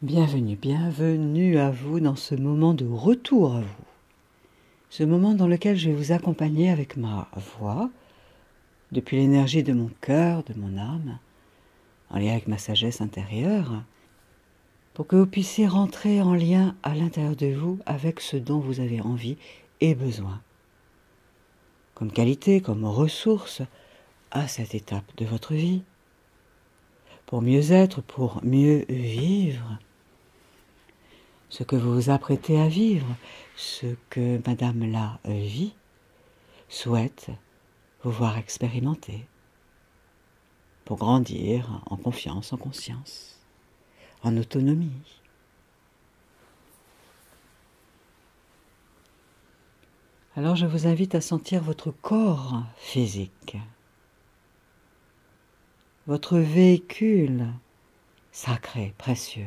Bienvenue, bienvenue à vous dans ce moment de retour à vous. Ce moment dans lequel je vais vous accompagner avec ma voix, depuis l'énergie de mon cœur, de mon âme, en lien avec ma sagesse intérieure, pour que vous puissiez rentrer en lien à l'intérieur de vous avec ce dont vous avez envie et besoin, comme qualité, comme ressource à cette étape de votre vie, pour mieux être, pour mieux vivre, ce que vous vous apprêtez à vivre, ce que Madame la vie souhaite vous voir expérimenter, pour grandir en confiance, en conscience, en autonomie. Alors je vous invite à sentir votre corps physique, votre véhicule sacré, précieux.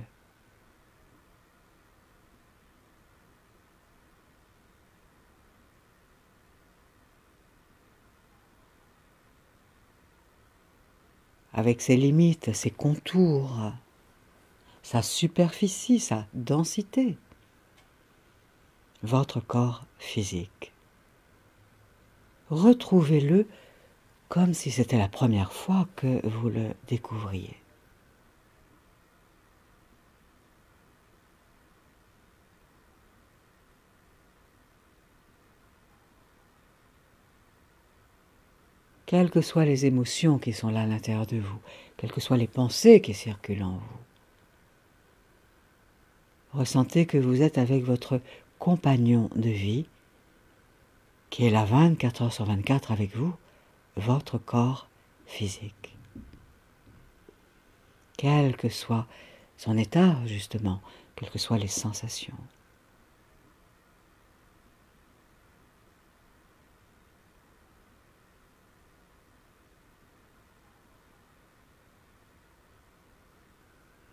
Avec ses limites, ses contours, sa superficie, sa densité. Votre corps physique. Retrouvez-le comme si c'était la première fois que vous le découvriez. Quelles que soient les émotions qui sont là à l'intérieur de vous, quelles que soient les pensées qui circulent en vous, ressentez que vous êtes avec votre compagnon de vie, qui est là 24 heures sur 24 avec vous, votre corps physique. Quel que soit son état, justement, quelles que soient les sensations.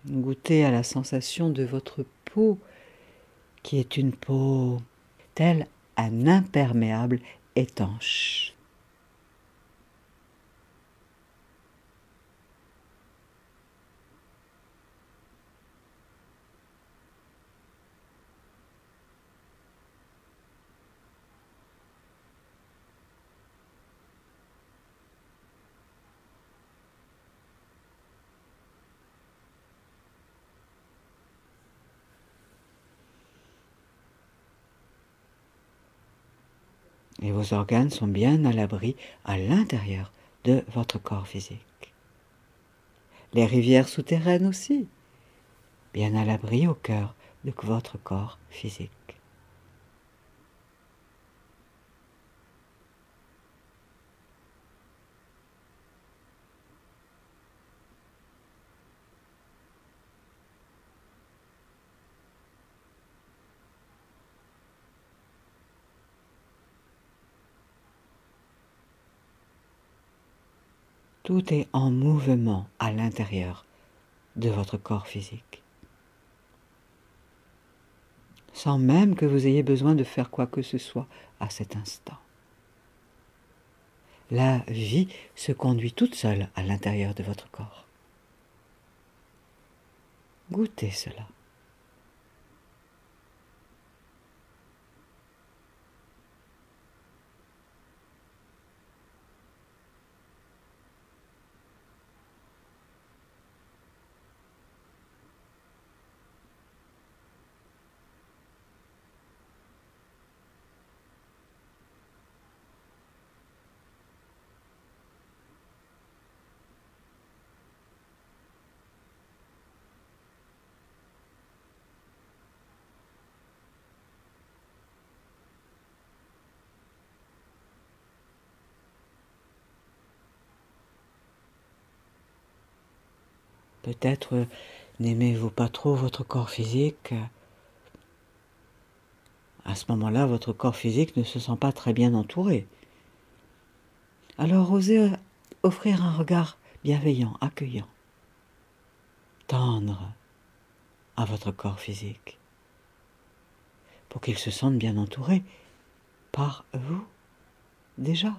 Goûtez à la sensation de votre peau, qui est une peau telle un imperméable étanche. Et vos organes sont bien à l'abri à l'intérieur de votre corps physique. Les rivières souterraines aussi, bien à l'abri au cœur de votre corps physique. Tout est en mouvement à l'intérieur de votre corps physique. Sans même que vous ayez besoin de faire quoi que ce soit à cet instant. La vie se conduit toute seule à l'intérieur de votre corps. Goûtez cela. Peut-être n'aimez-vous pas trop votre corps physique. À ce moment-là, votre corps physique ne se sent pas très bien entouré. Alors osez offrir un regard bienveillant, accueillant, tendre à votre corps physique, pour qu'il se sente bien entouré par vous, déjà.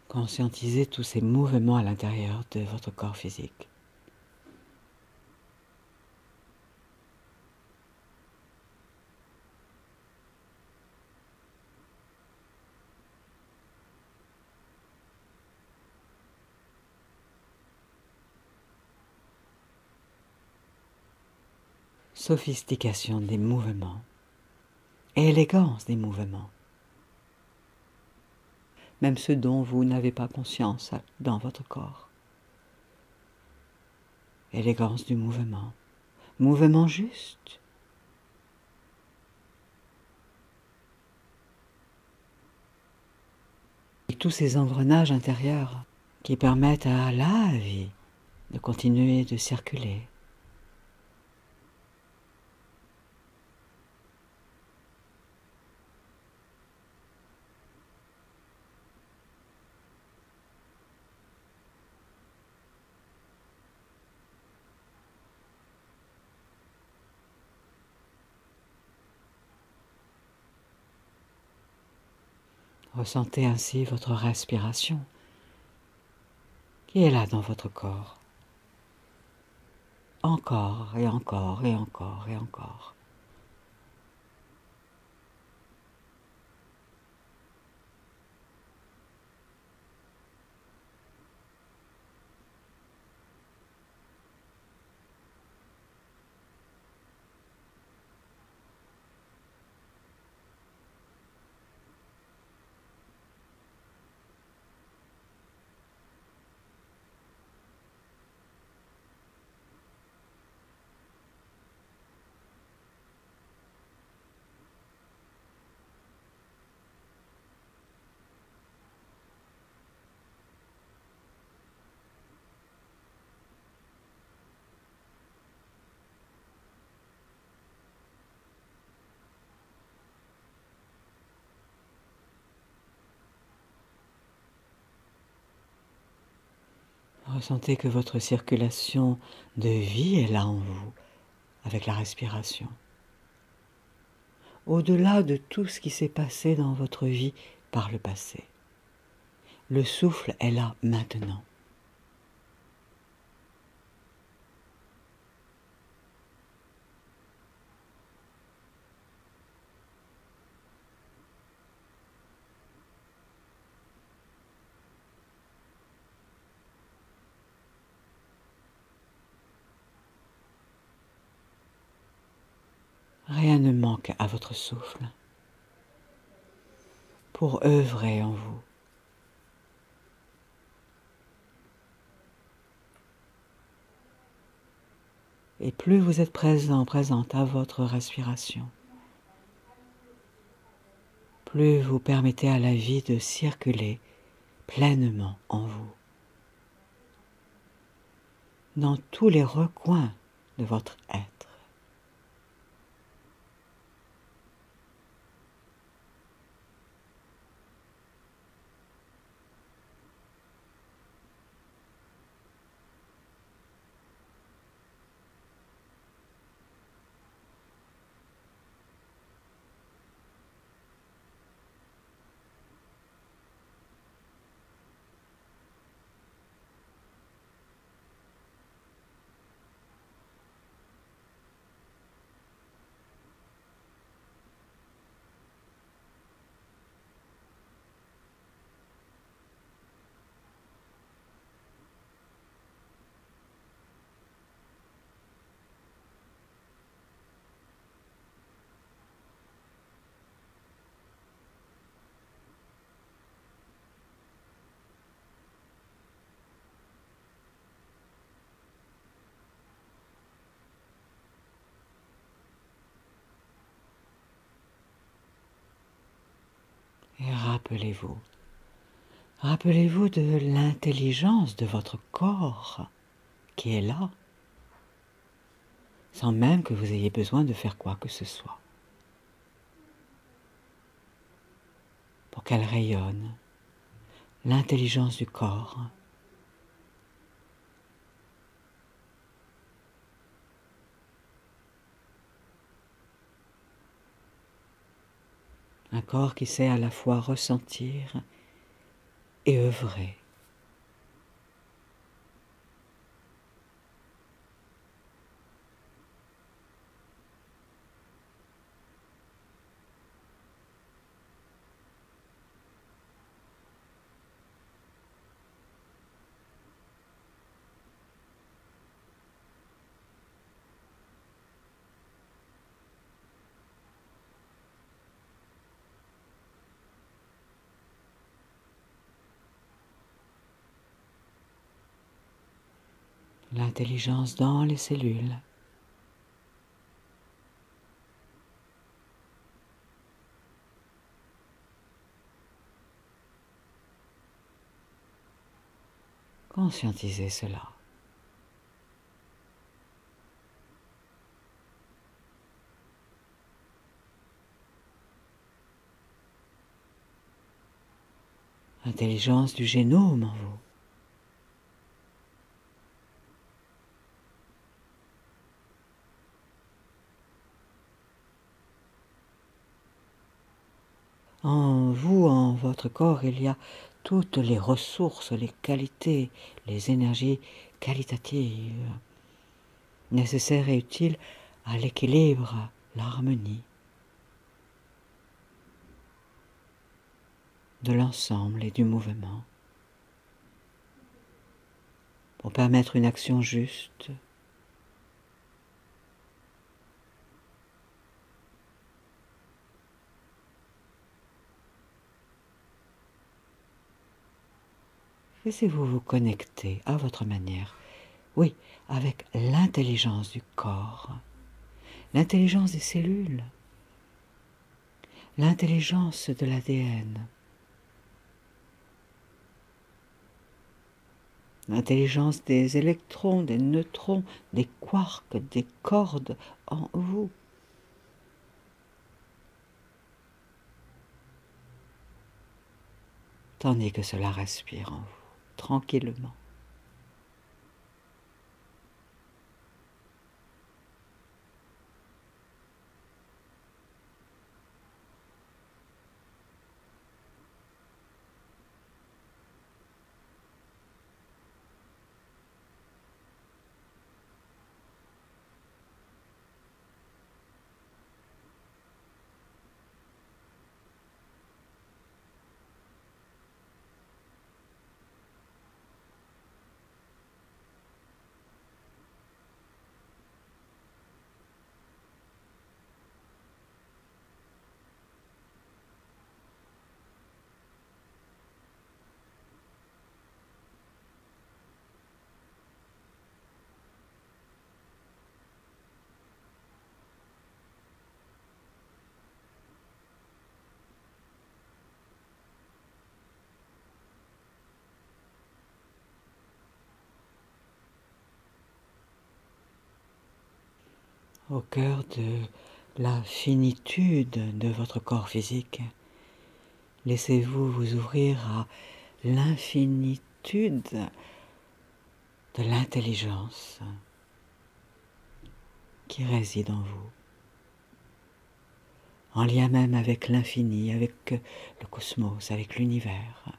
Conscientisez tous ces mouvements à l'intérieur de votre corps physique. Sophistication des mouvements et élégance des mouvements, même ceux dont vous n'avez pas conscience dans votre corps. Élégance du mouvement, mouvement juste. Et tous ces engrenages intérieurs qui permettent à la vie de continuer de circuler. Ressentez ainsi votre respiration qui est là dans votre corps. Encore et encore et encore et encore. Ressentez que votre circulation de vie est là en vous, avec la respiration. Au-delà de tout ce qui s'est passé dans votre vie par le passé. Le souffle est là maintenant. Rien ne manque à votre souffle pour œuvrer en vous. Et plus vous êtes présent, présente à votre respiration, plus vous permettez à la vie de circuler pleinement en vous, dans tous les recoins de votre être. Et rappelez-vous de l'intelligence de votre corps qui est là, sans même que vous ayez besoin de faire quoi que ce soit, pour qu'elle rayonne, l'intelligence du corps. Un corps qui sait à la fois ressentir et œuvrer. L'intelligence dans les cellules. Conscientisez cela. Intelligence du génome en vous. En vous, en votre corps, il y a toutes les ressources, les qualités, les énergies qualitatives nécessaires et utiles à l'équilibre, à l'harmonie de l'ensemble et du mouvement pour permettre une action juste. Laissez-vous vous connecter à votre manière, oui, avec l'intelligence du corps, l'intelligence des cellules, l'intelligence de l'ADN, l'intelligence des électrons, des neutrons, des quarks, des cordes en vous. Tandis que cela respire en vous, tranquillement. Au cœur de la finitude de votre corps physique, laissez-vous vous ouvrir à l'infinitude de l'intelligence qui réside en vous, en lien même avec l'infini, avec le cosmos, avec l'univers,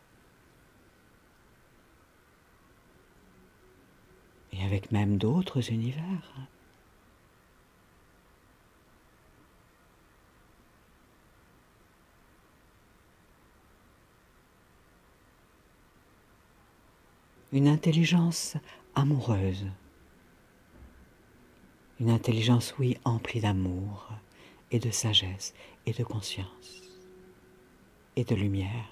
et avec même d'autres univers. Une intelligence amoureuse, une intelligence, oui, emplie d'amour et de sagesse et de conscience et de lumière.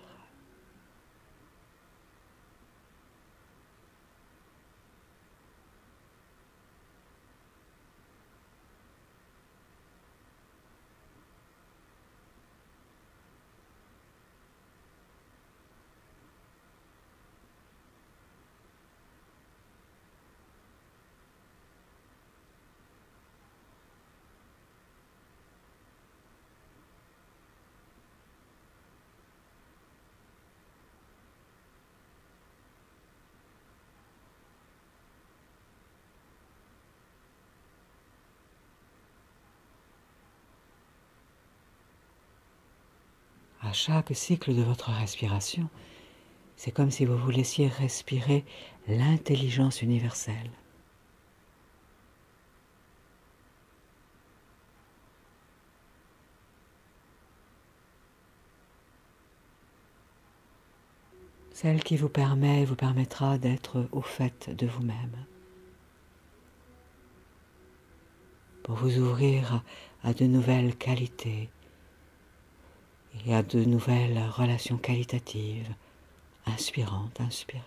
À chaque cycle de votre respiration, C'est comme si vous vous laissiez respirer l'intelligence universelle. Celle qui vous permettra d'être au fait de vous-même. Pour vous ouvrir à de nouvelles qualités et à de nouvelles relations qualitatives, inspirantes, inspirées.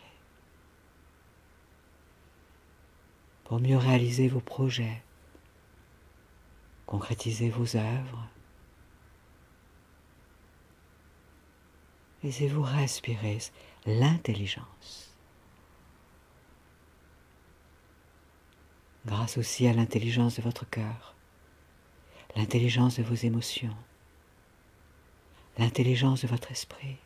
Pour mieux réaliser vos projets, concrétiser vos œuvres. Laissez-vous respirer l'intelligence. Grâce aussi à l'intelligence de votre cœur, l'intelligence de vos émotions, l'intelligence de votre esprit.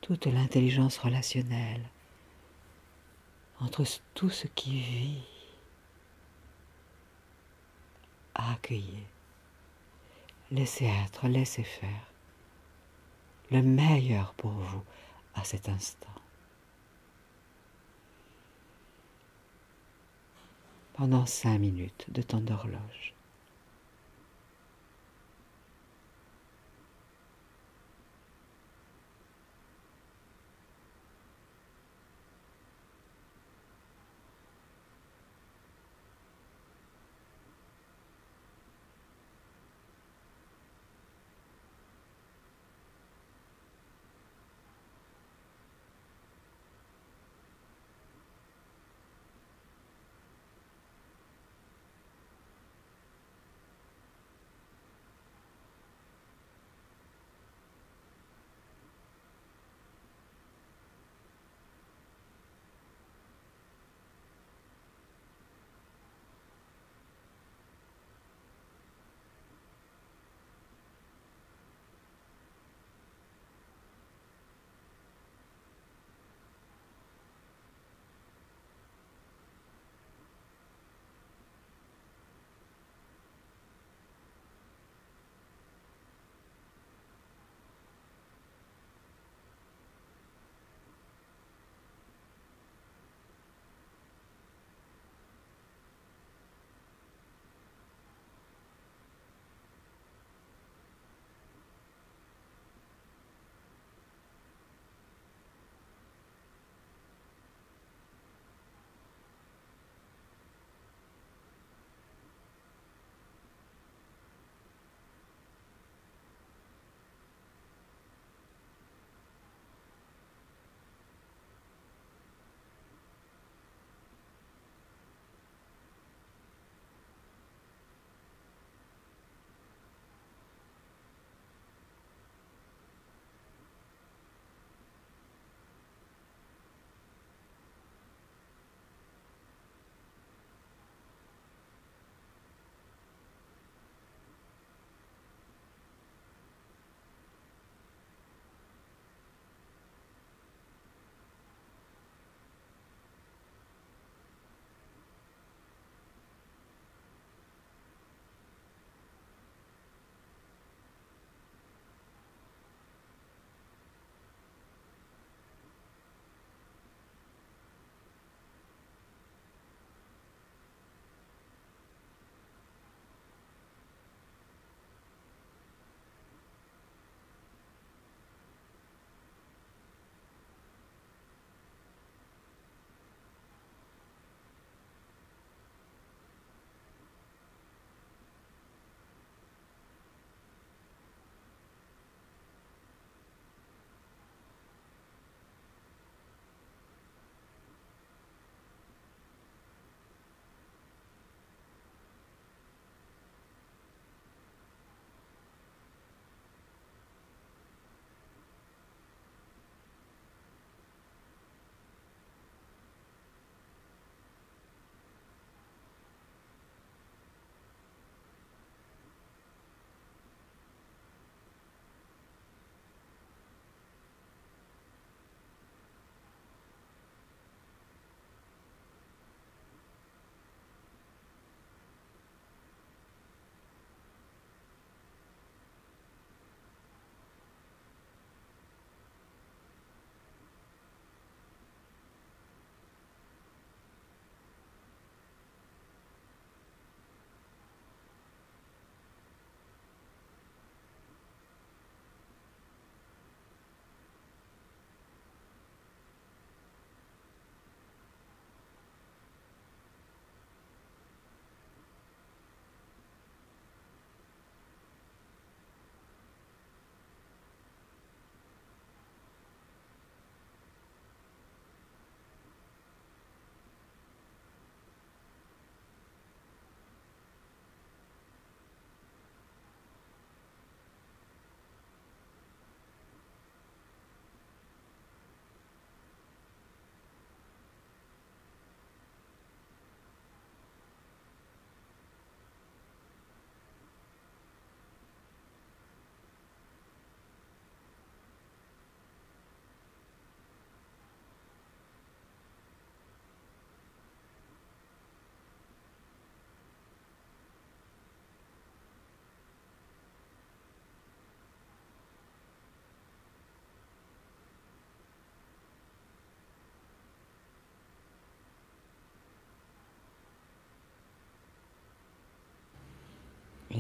Toute l'intelligence relationnelle entre tout ce qui vit. Accueillez, laissez être, laissez faire le meilleur pour vous à cet instant. Pendant 5 minutes de temps d'horloge.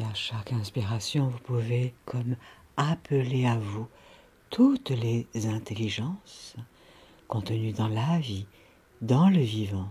à chaque inspiration, vous pouvez comme appeler à vous toutes les intelligences contenues dans la vie, dans le vivant.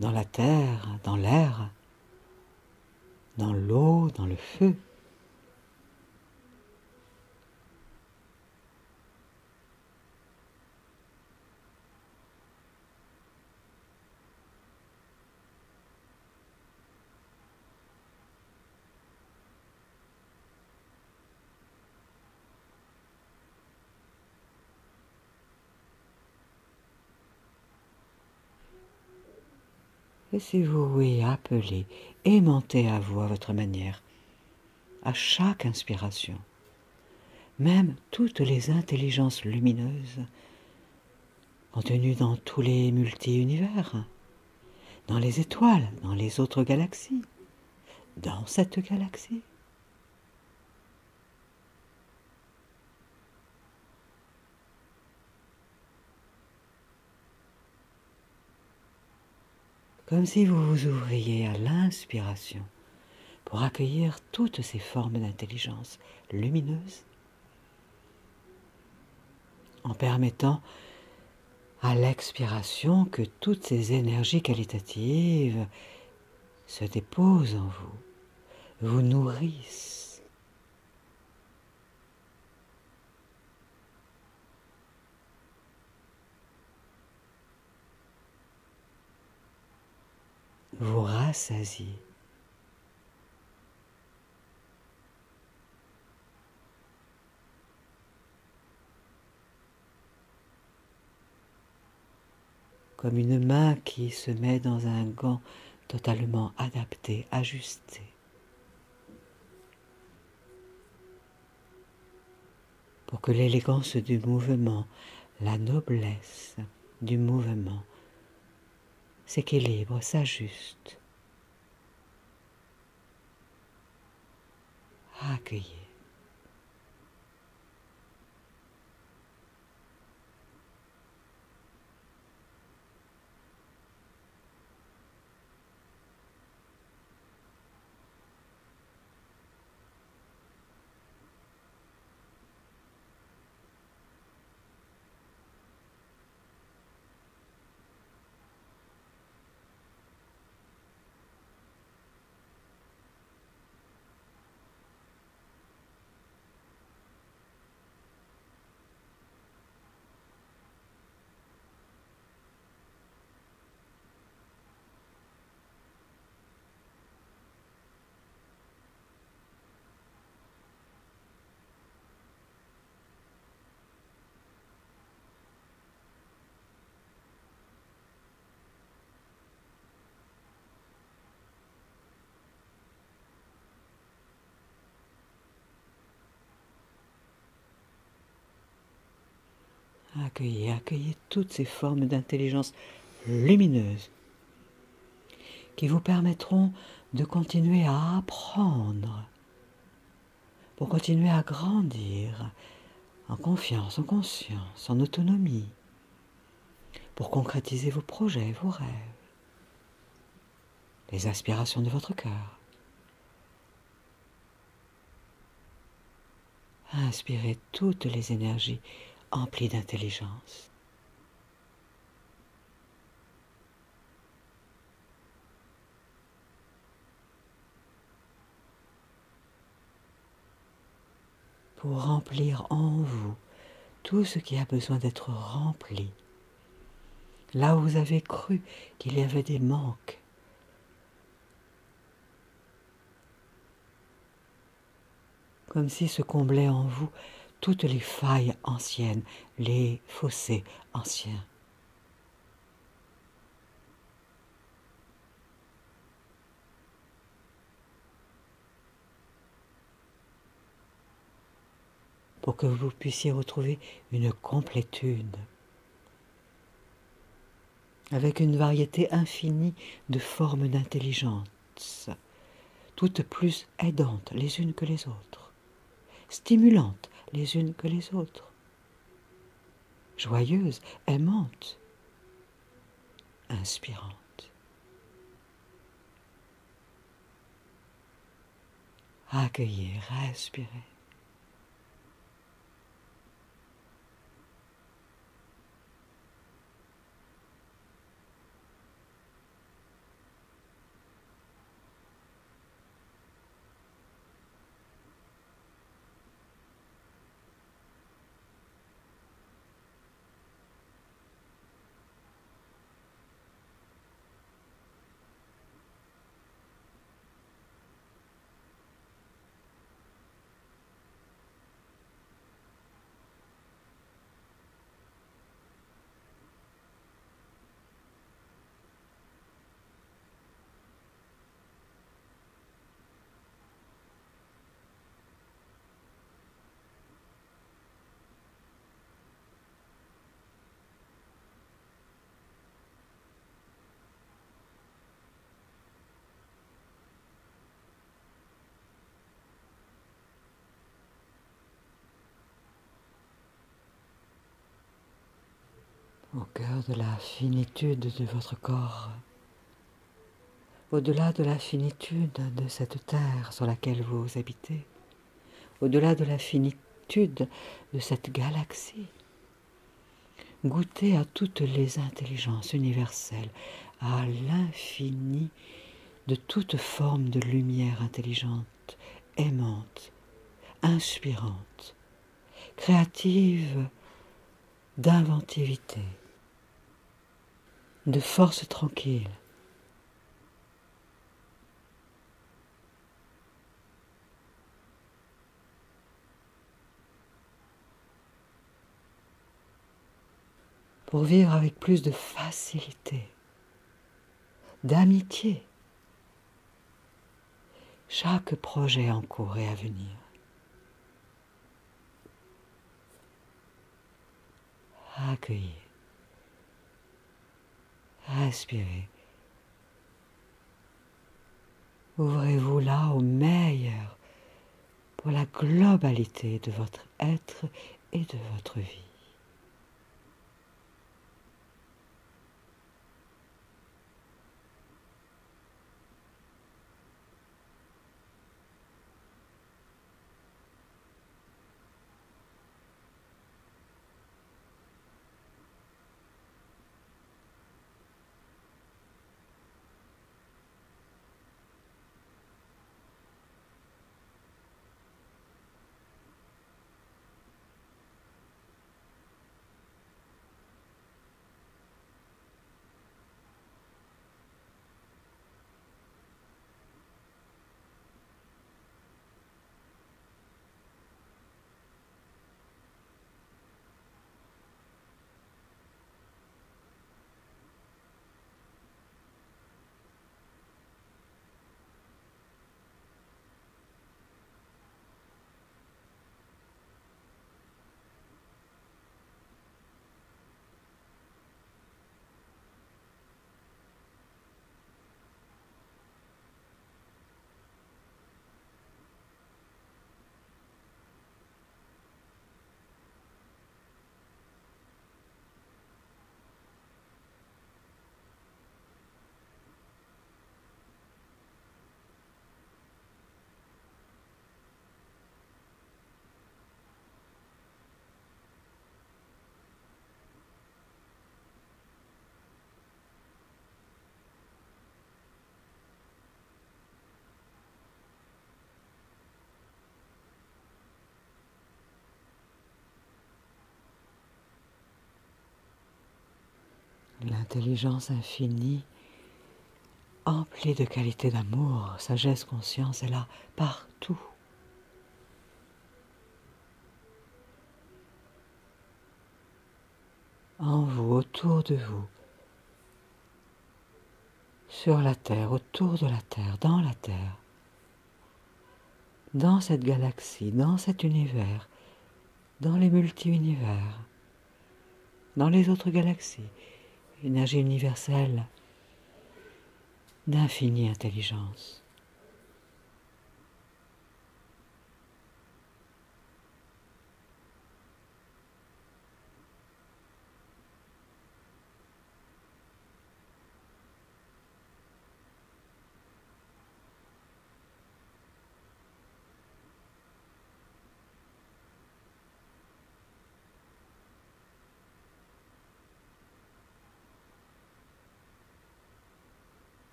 Dans la terre, dans l'air, dans l'eau, dans le feu. Laissez-vous appeler, aimanter à vous à votre manière, à chaque inspiration, même toutes les intelligences lumineuses contenues dans tous les multi-univers, dans les étoiles, dans les autres galaxies, dans cette galaxie. Comme si vous vous ouvriez à l'inspiration pour accueillir toutes ces formes d'intelligence lumineuse, en permettant à l'expiration que toutes ces énergies qualitatives se déposent en vous nourrissent. Vous rassasient. Comme une main qui se met dans un gant totalement adapté, ajusté. Pour que l'élégance du mouvement, la noblesse du mouvement s'équilibre, s'ajuste. Accueillez. Accueillez, accueillez toutes ces formes d'intelligence lumineuse qui vous permettront de continuer à apprendre, pour continuer à grandir en confiance, en conscience, en autonomie, pour concrétiser vos projets, vos rêves, les aspirations de votre cœur. Inspirez toutes les énergies emplies d'intelligence. Pour remplir en vous tout ce qui a besoin d'être rempli. Là où vous avez cru qu'il y avait des manques, comme si se comblaient en vous toutes les failles anciennes, les fossés anciens. pour que vous puissiez retrouver une complétude, avec une variété infinie de formes d'intelligence, toutes plus aidantes les unes que les autres, stimulantes les unes que les autres, joyeuses, aimantes, inspirantes. Accueillez, respirez. Au cœur de la finitude de votre corps, au-delà de la finitude de cette terre sur laquelle vous habitez, au-delà de la finitude de cette galaxie, goûtez à toutes les intelligences universelles, à l'infini de toute forme de lumière intelligente, aimante, inspirante, créative d'inventivité, de force tranquille. Pour vivre avec plus de facilité, d'amitié, chaque projet en cours et à venir. Accueillez, respirez. Ouvrez-vous là au meilleur pour la globalité de votre être et de votre vie. L'intelligence infinie, emplie de qualités d'amour, sagesse, conscience, est là partout. En vous, autour de vous, sur la Terre, autour de la Terre, dans cette galaxie, dans cet univers, dans les multi-univers, dans les autres galaxies, énergie universelle d'infinie intelligence.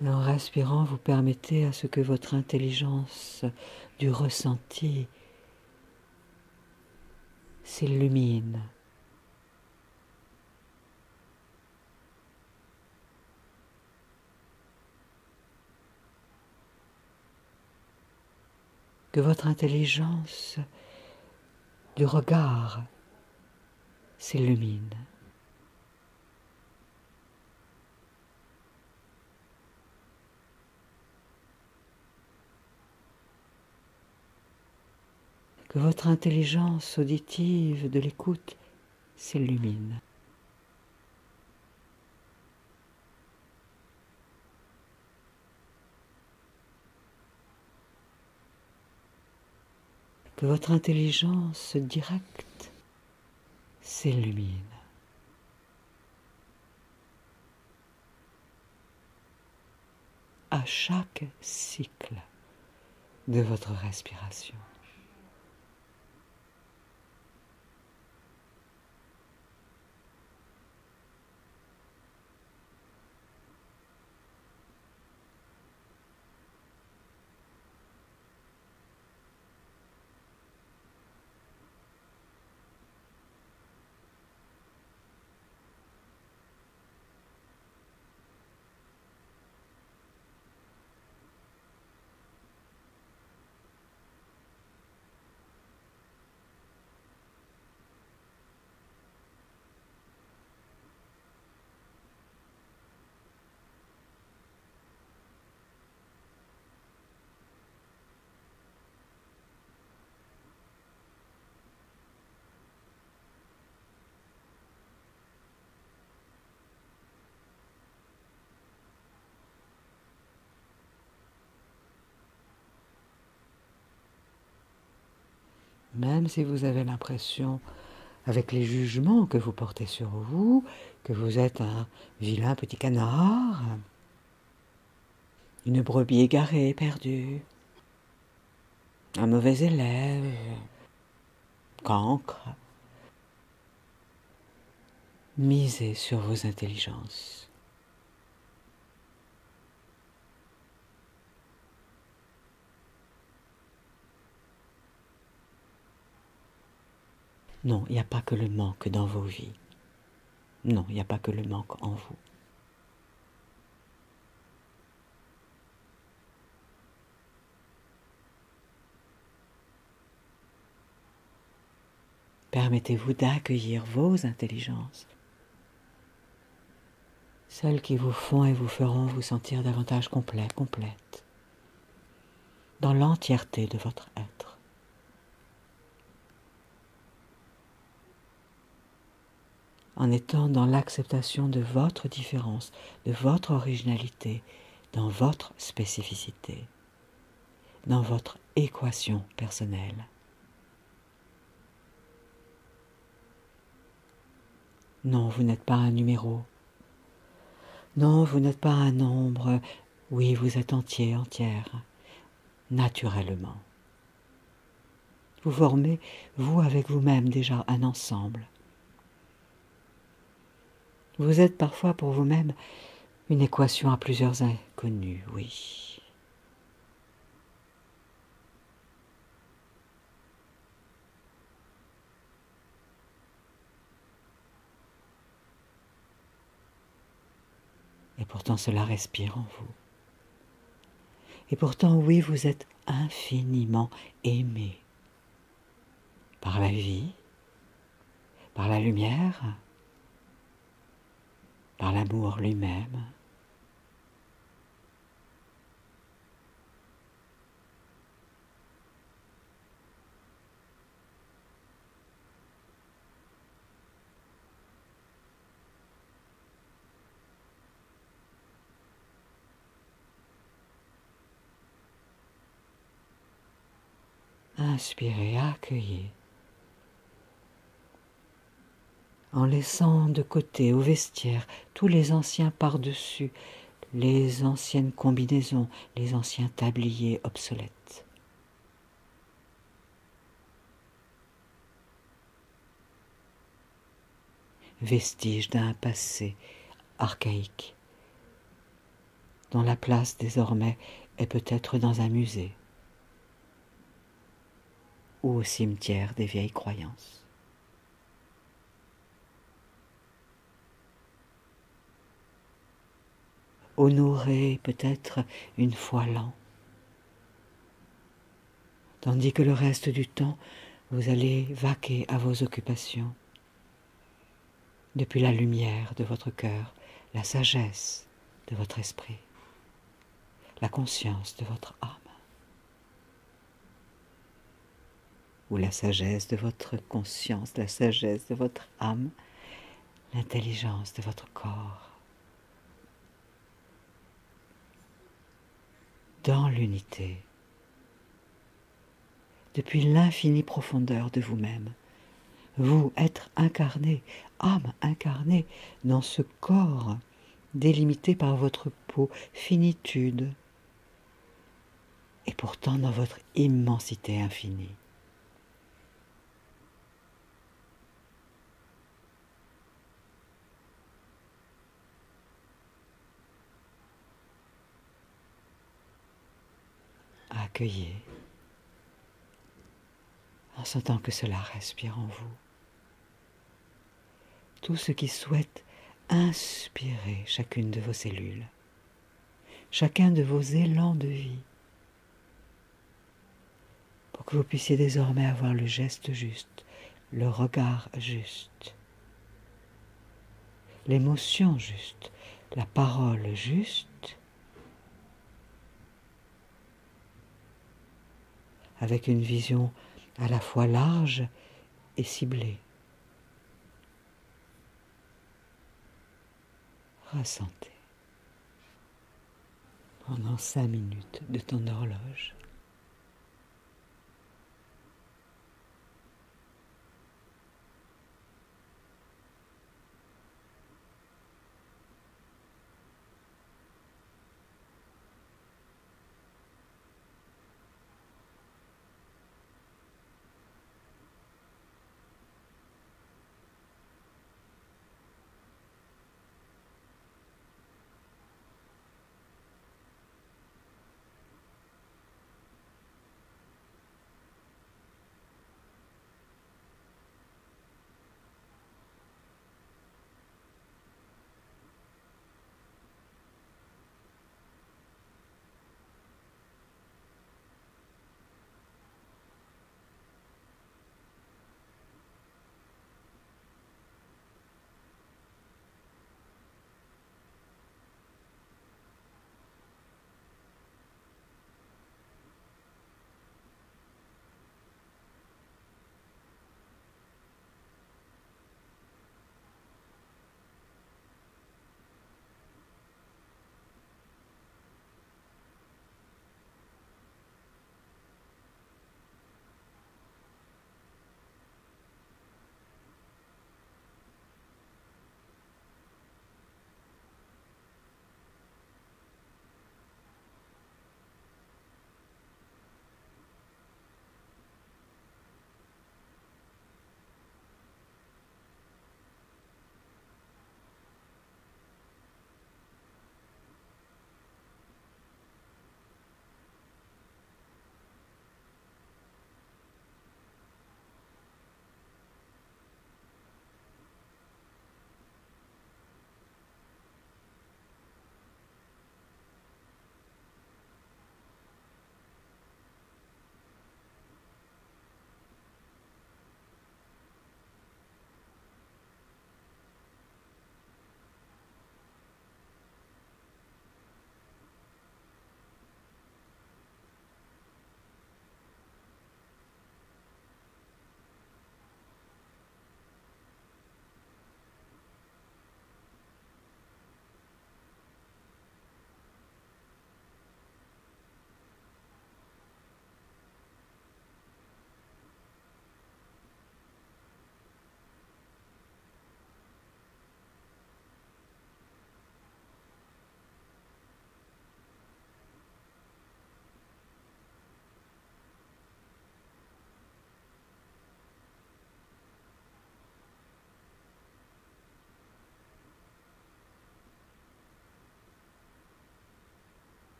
Et en respirant, vous permettez à ce que votre intelligence du ressenti s'illumine. Que votre intelligence du regard s'illumine. Que votre intelligence auditive de l'écoute s'illumine. Que votre intelligence directe s'illumine. À chaque cycle de votre respiration. Même si vous avez l'impression, avec les jugements que vous portez sur vous, que vous êtes un vilain petit canard, une brebis égarée, perdue, un mauvais élève, cancre, misez sur vos intelligences. Non, il n'y a pas que le manque dans vos vies. Non, il n'y a pas que le manque en vous. Permettez-vous d'accueillir vos intelligences, celles qui vous font et vous feront vous sentir davantage complet, complète, dans l'entièreté de votre être. En étant dans l'acceptation de votre différence, de votre originalité, dans votre spécificité, dans votre équation personnelle. Non, vous n'êtes pas un numéro. Non, vous n'êtes pas un nombre. Oui, vous êtes entier, entière, naturellement. Vous formez, vous avec vous-même, déjà un ensemble. Vous êtes parfois pour vous-même une équation à plusieurs inconnus, oui. Et pourtant cela respire en vous. Et pourtant, oui, vous êtes infiniment aimé par la vie, par la lumière, par l'amour lui-même. Inspirez, accueillez. En laissant de côté au vestiaire tous les anciens par-dessus, les anciennes combinaisons, les anciens tabliers obsolètes. Vestiges d'un passé archaïque, dont la place désormais est peut-être dans un musée ou au cimetière des vieilles croyances. Honorer peut-être une fois l'an, tandis que le reste du temps, vous allez vaquer à vos occupations, depuis la lumière de votre cœur, la sagesse de votre esprit, la conscience de votre âme, ou la sagesse de votre conscience, la sagesse de votre âme, l'intelligence de votre corps. Dans l'unité, depuis l'infinie profondeur de vous-même, vous, être incarné, âme incarnée dans ce corps délimité par votre peau, finitude, et pourtant dans votre immensité infinie. Accueillez, en sentant que cela respire en vous. Tout ce qui souhaite inspirer chacune de vos cellules, chacun de vos élans de vie, pour que vous puissiez désormais avoir le geste juste, le regard juste, l'émotion juste, la parole juste, avec une vision à la fois large et ciblée. Ressentez pendant 5 minutes de ton horloge.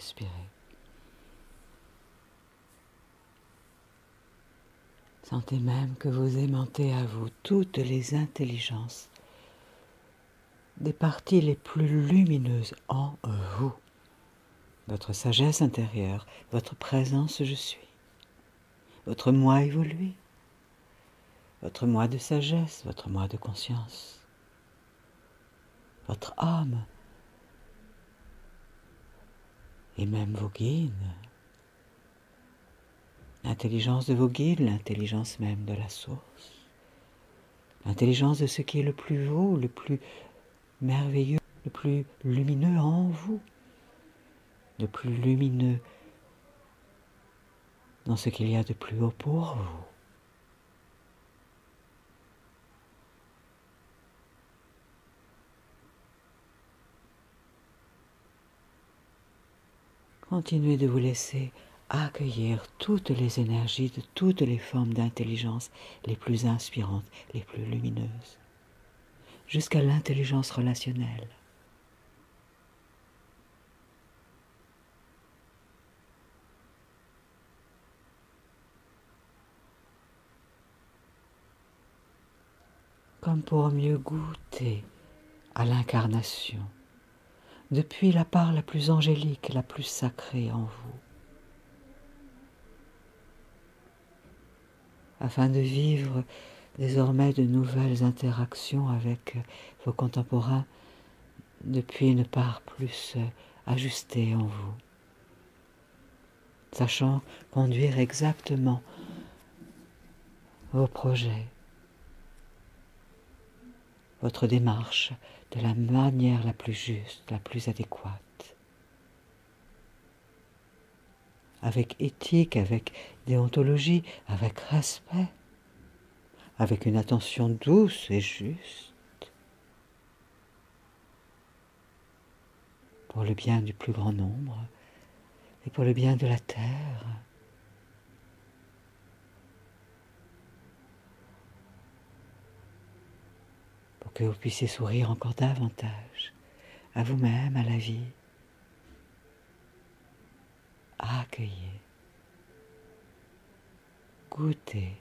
respirer. Sentez même que vous aimantez à vous toutes les intelligences, des parties les plus lumineuses en vous, votre sagesse intérieure, votre présence je suis, votre moi évolué, votre moi de sagesse, votre moi de conscience, votre âme, et même vos guides, l'intelligence de vos guides, l'intelligence même de la source, l'intelligence de ce qui est le plus beau, le plus merveilleux, le plus lumineux en vous, le plus lumineux dans ce qu'il y a de plus haut pour vous. Continuez de vous laisser accueillir toutes les énergies de toutes les formes d'intelligence les plus inspirantes, les plus lumineuses, jusqu'à l'intelligence relationnelle. Comme pour mieux goûter à l'incarnation, depuis la part la plus angélique, la plus sacrée en vous, afin de vivre désormais de nouvelles interactions avec vos contemporains depuis une part plus ajustée en vous, sachant conduire exactement vos projets, votre démarche de la manière la plus juste, la plus adéquate, avec éthique, avec déontologie, avec respect, avec une attention douce et juste, pour le bien du plus grand nombre et pour le bien de la terre. Pour que vous puissiez sourire encore davantage à vous-même, à la vie. Accueillez, goûtez.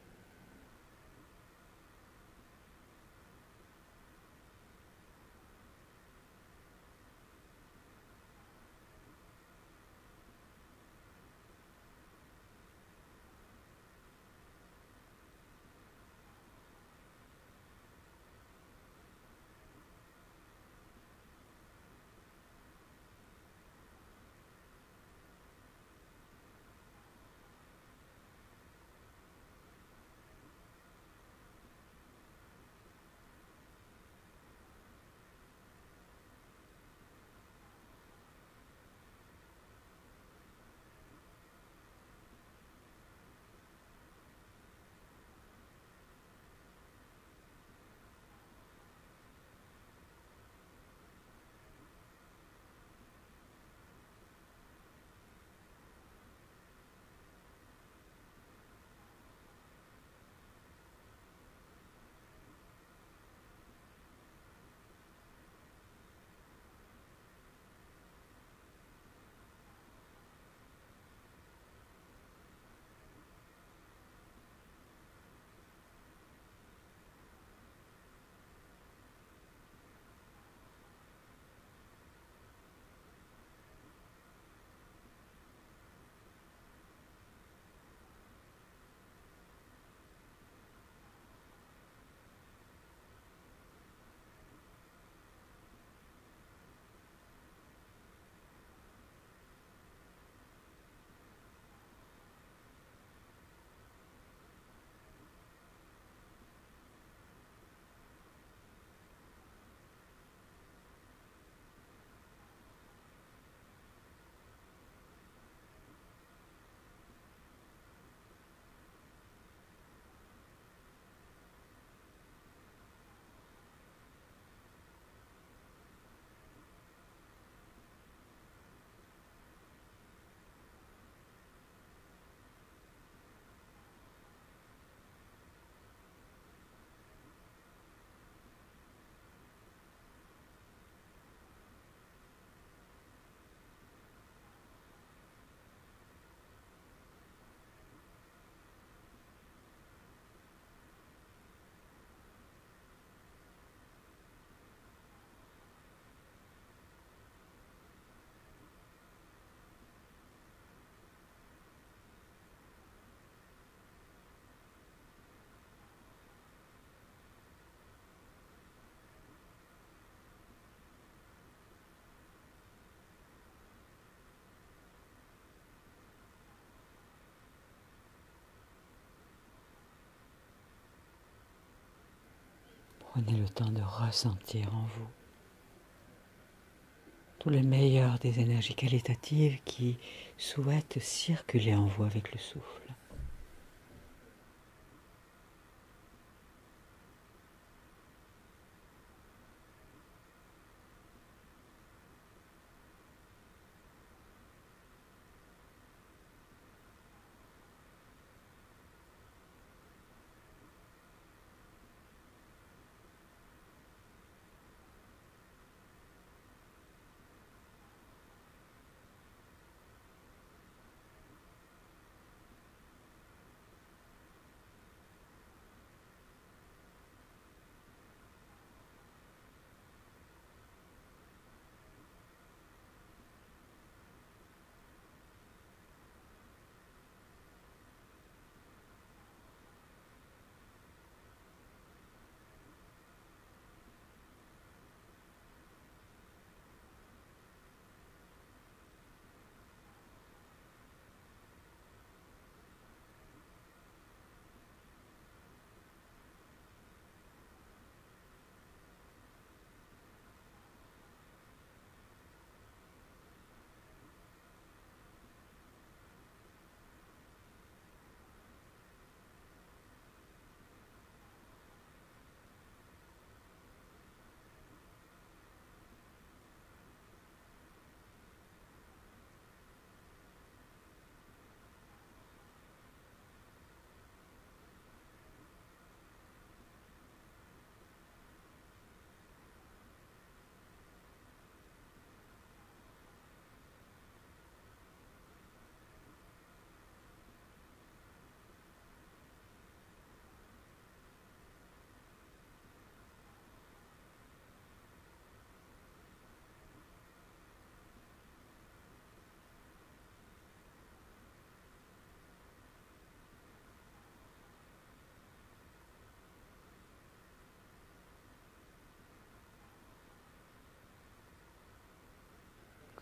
Prenez le temps de ressentir en vous tout le meilleur des énergies qualitatives qui souhaitent circuler en vous avec le souffle.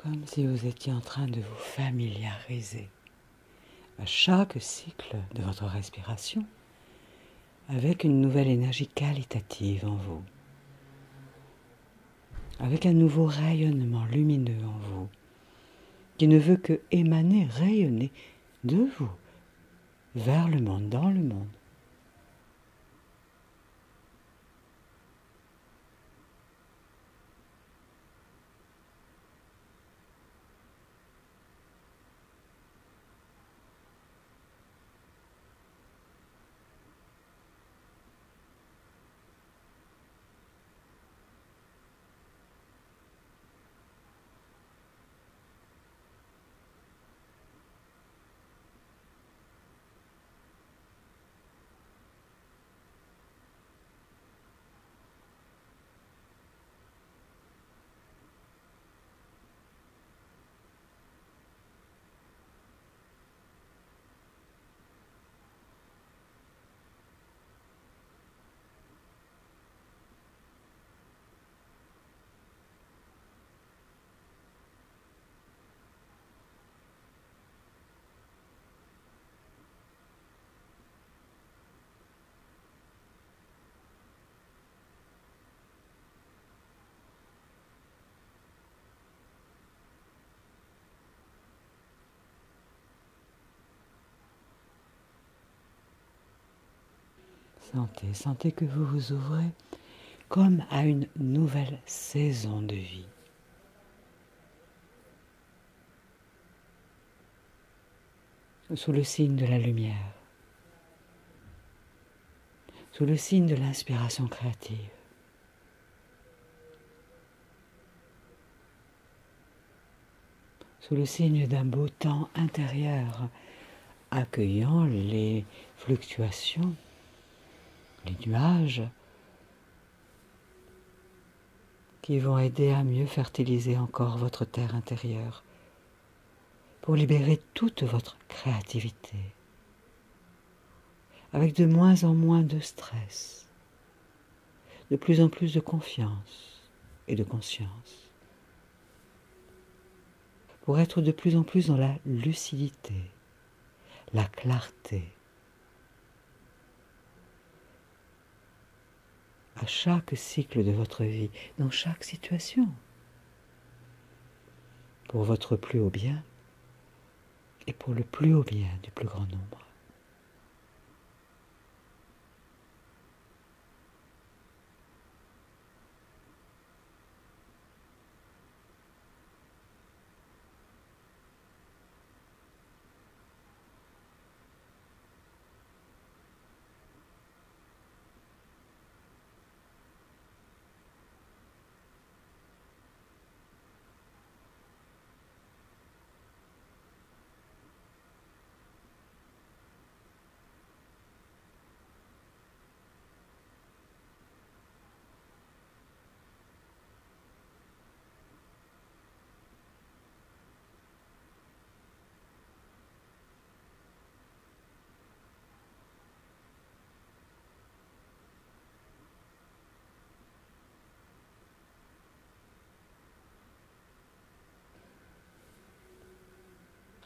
Comme si vous étiez en train de vous familiariser à chaque cycle de votre respiration avec une nouvelle énergie qualitative en vous, avec un nouveau rayonnement lumineux en vous, qui ne veut que émaner, rayonner de vous vers le monde, dans le monde. Sentez que vous vous ouvrez comme à une nouvelle saison de vie. Sous le signe de la lumière, sous le signe de l'inspiration créative. Sous le signe d'un beau temps intérieur, accueillant les fluctuations, les nuages, qui vont aider à mieux fertiliser encore votre terre intérieure, pour libérer toute votre créativité, avec de moins en moins de stress, de plus en plus de confiance et de conscience, pour être de plus en plus dans la lucidité, la clarté, à chaque cycle de votre vie, dans chaque situation, pour votre plus haut bien et pour le plus haut bien du plus grand nombre.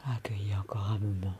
Accueillez encore un moment.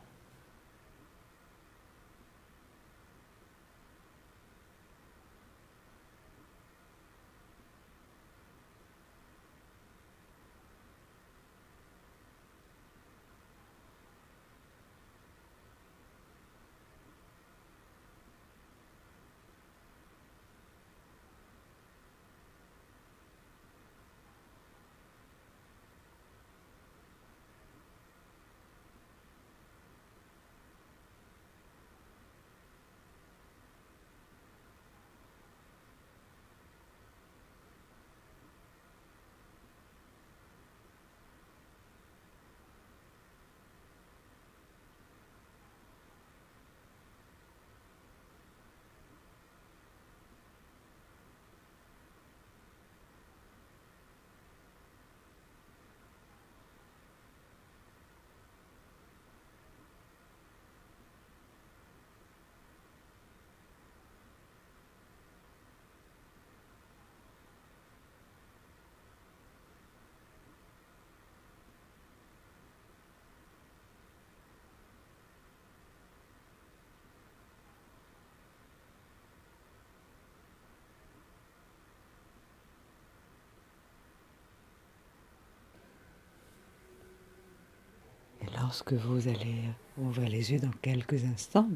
Lorsque vous allez ouvrir les yeux dans quelques instants,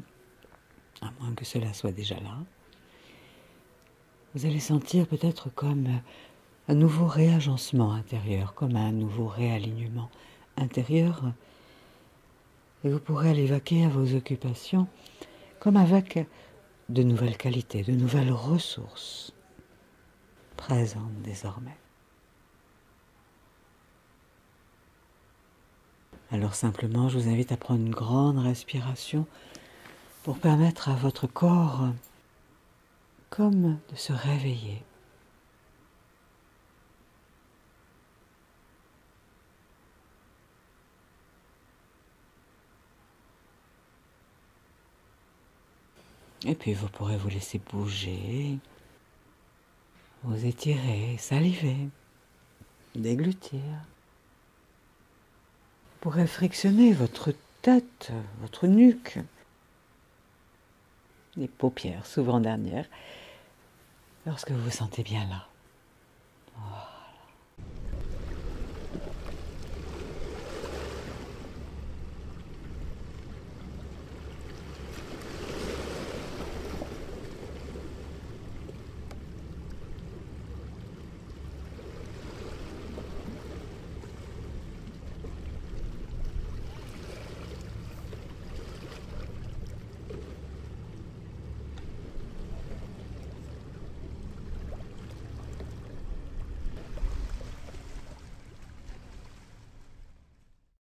à moins que cela soit déjà là, vous allez sentir peut-être comme un nouveau réagencement intérieur, comme un nouveau réalignement intérieur, et vous pourrez aller vaquer à vos occupations comme avec de nouvelles qualités, de nouvelles ressources présentes désormais. Alors simplement, je vous invite à prendre une grande respiration pour permettre à votre corps comme de se réveiller. Et puis vous pourrez vous laisser bouger, vous étirer, saliver, déglutir. Vous pourrez frictionner votre tête, votre nuque, les paupières souvent dernières, lorsque vous vous sentez bien là. Oh.